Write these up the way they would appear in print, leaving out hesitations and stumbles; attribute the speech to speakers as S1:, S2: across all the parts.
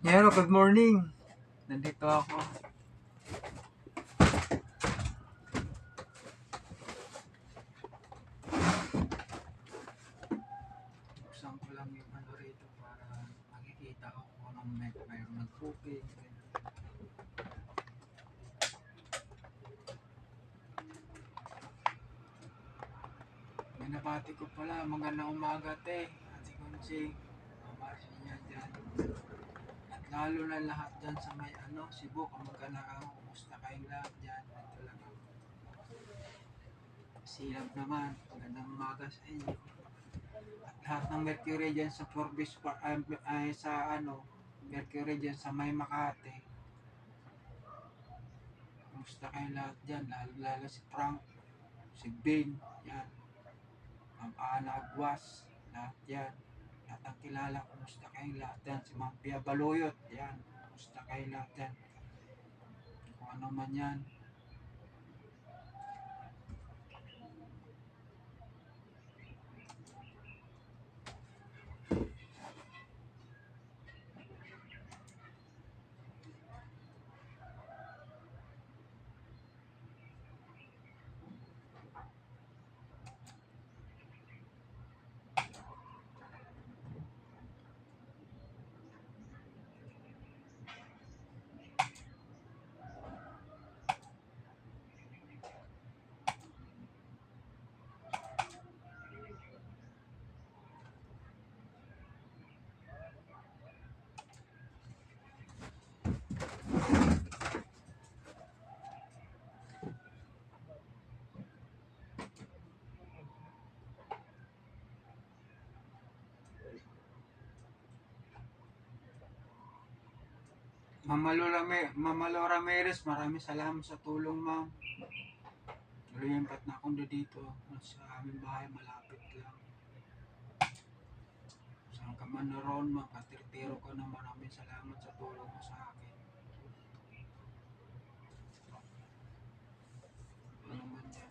S1: Hello, good morning. Nandito ako. Buksan ko lang yung ano rito para makikita ko kung anong mayroong nag-booking. Binabati ko pala, magandang umaga te. Ate Kunching, mamasin niya dyan. At lalo na lahat dyan sa may Cebu, kamagka na ako, kumusta kayong lahat dyan. Ito lang ako. Silab naman, magandang umaga sa inyo. At lahat ng Mercury dyan sa Forbes, Mercury dyan sa may Makati. Kumusta kayo lahat dyan? Lalo si Frank, si Ben, yan. Ma'am Ana Agwas, lahat yan. Lahat ang kilala, kumusta kayo lahat yan? Si Ma'am Pia Baluyot, yan. Kumusta kayo lahat yan? Kung ano man yan. Mama Lo Ramirez, maraming salamat sa tulong, ma'am. Lumipat na akong dito sa aming bahay, malapit lang. Saan ka man naroon, makatirtiro ko na maraming salamat sa tulong mo sa akin. Ano man yan.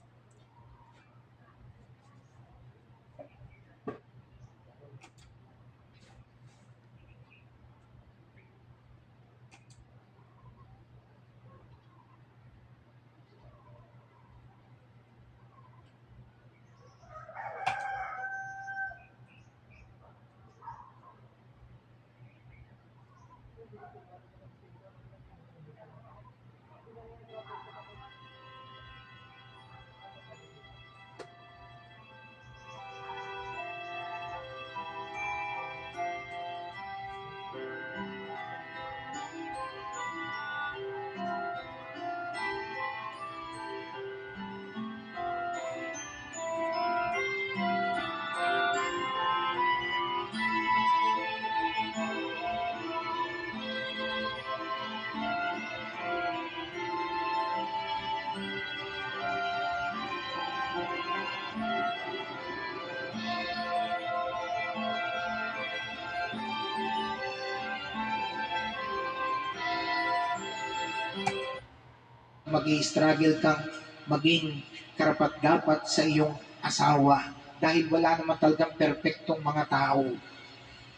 S2: Mag-i-struggle kang maging karapat-dapat sa iyong asawa dahil wala naman talagang perfectong mga tao.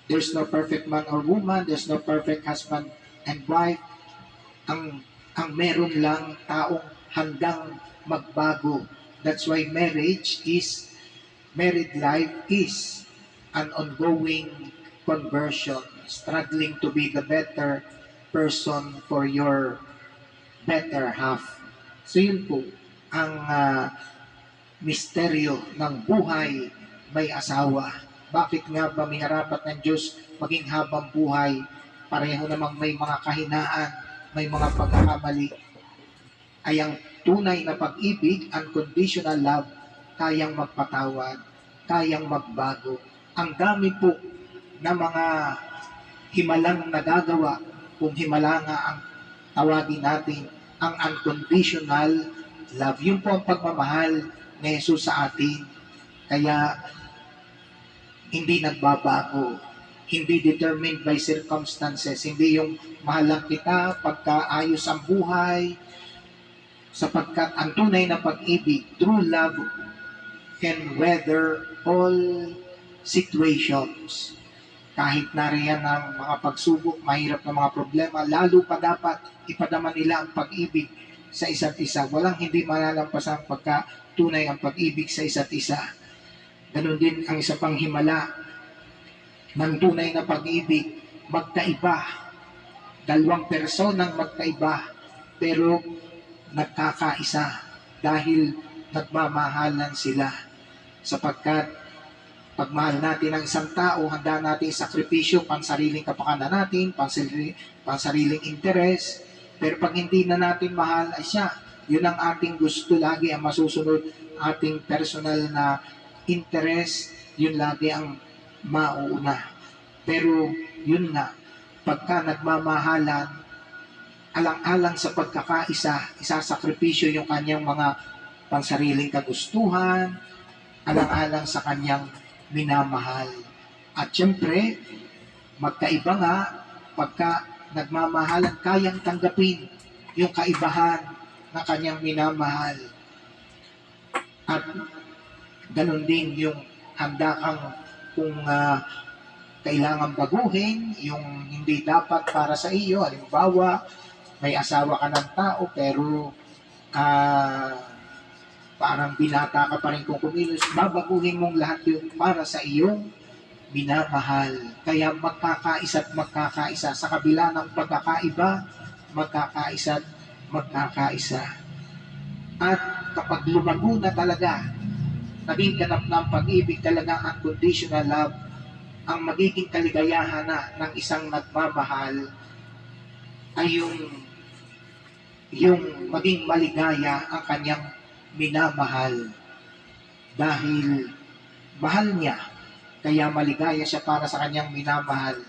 S2: There's no perfect man or woman, there's no perfect husband and wife. Ang meron lang taong handang magbago. That's why married life is an ongoing conversion, struggling to be the better person for your better half. So yun po ang misteryo ng buhay may asawa. Bakit nga ba minarapat ng Diyos maging habang buhay? Pareho namang may mga kahinaan, may mga pagkakamali. Ay ang tunay na pag-ibig, unconditional love, kayang magpatawad, kayang magbago. Ang dami po na mga himalang nagagawa kung himala nga ang tawagin natin ang unconditional love. Yun po ang pagmamahal ni Jesus sa atin. Kaya hindi nagbabago. Hindi determined by circumstances. Hindi yung mahal lang kita pagkaayos ang buhay. Sapagkat ang tunay na pag-ibig, true love, can weather all situations. kahit nariyan ang mga pagsubok, mahirap na mga problema, lalo pa dapat ipadama nila ang pag-ibig sa isa't isa. Walang hindi malalampasan pagka tunay ang pag-ibig sa isa't isa. Ganon din ang isa pang himala ng tunay na pag-ibig, magkaiba. Dalawang personang magkaiba, pero nagkakaisa dahil nagmamahalan sila. Sapagkat pagmahal natin ang isang tao, handa natin sakripisyo, pansariling kapakanan natin, pansariling interes. Pero pag hindi na natin mahal ay siya, yun ang ating gusto lagi ang masusunod, ating personal na interes, yun lagi ang mauuna. Pero yun nga, pagka nagmamahalan, alang-alang sa pagkakaisa, isasakripisyo yung kanyang mga pansariling kagustuhan, alang-alang sa kanyang minamahal. At syempre, magkaiba nga, pagka nagmamahalan, kayang tanggapin yung kaibahan ng kanyang minamahal. At ganun din yung handa kang kung kailangan baguhin, yung hindi dapat para sa iyo. Halimbawa, may asawa ka ng tao pero parang binata ka pa rin kung kumilos, babaguhin mong lahat yun para sa iyong minamahal. Kaya magkakaisa at magkakaisa sa kabila ng pagkakaiba, magkakaisa at magkakaisa. At kapag lumago na talaga, naging ganap na ang pag-ibig, talaga unconditional love, ang magiging kaligayahan na ng isang nagmamahal ay yung maging maligaya ang kanyang minamahal. Dahil mahal niya, kaya maligaya siya para sa kanyang minamahal.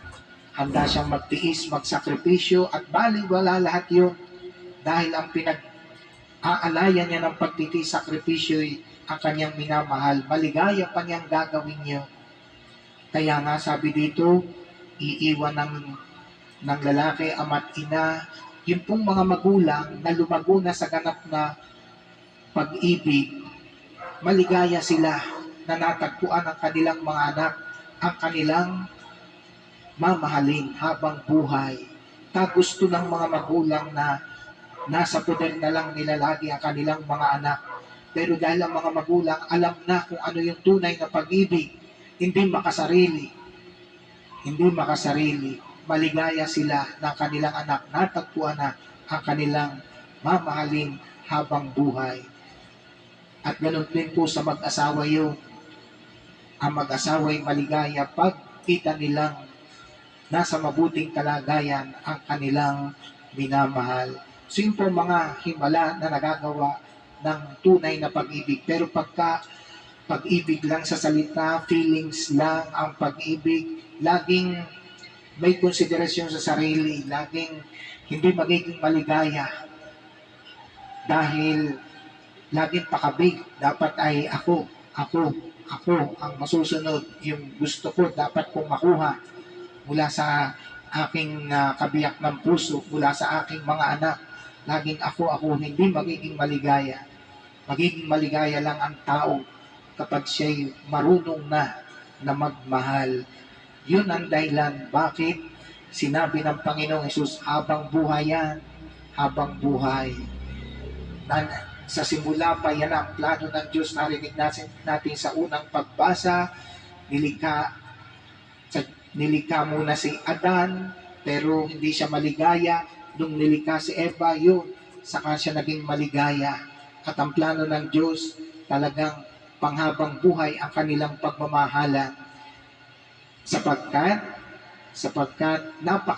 S2: Handa siyang magtiis, magsakripisyo, at baliwala lahat yun. Dahil ang pinag-aalayan niya ng pagtitiis, sakripisyo ang kanyang minamahal. Maligaya pa niyang gagawin niyo. Kaya nga sabi dito, iiwan ng lalaki, ama't ina, yung pong mga magulang na lumago na sa ganap na pag-ibig, maligaya sila na natagpuan ang kanilang mga anak, ang kanilang mamahalin habang buhay. Kagusto ng mga magulang na nasa poder na lang nila lagi ang kanilang mga anak. Pero dahil ang mga magulang alam na kung ano yung tunay na pag-ibig, hindi makasarili, maligaya sila ng kanilang anak, natagpuan na ang kanilang mamahalin habang buhay. At ganoon din po sa mag-asawa yun. Ang mag-asawa ay maligaya pag kita nilang nasa mabuting kalagayan ang kanilang minamahal. So yun po mga himala na nagagawa ng tunay na pag-ibig. Pero pagka pag-ibig lang sa salita, feelings lang ang pag-ibig, laging may konsiderasyon sa sarili, laging hindi magiging maligaya. Dahil laging pakabig, dapat ay ako ang masusunod. Yung gusto ko, dapat kong makuha mula sa aking kabiyak ng puso, mula sa aking mga anak. Laging ako, hindi magiging maligaya. Magiging maligaya lang ang tao kapag siya'y marunong na magmahal. Yun ang dahilan bakit sinabi ng Panginoong Hesus, habang buhay yan, habang buhay. Sa simula pa yan ang plano ng Diyos, narinig natin sa unang pagbasa, nilikha muna si Adan, pero hindi siya maligaya. Nung nilikha si Eva, yun, saka siya naging maligaya. At ang plano ng Diyos, talagang panghabang buhay ang kanilang pagmamahalan. Sapagkat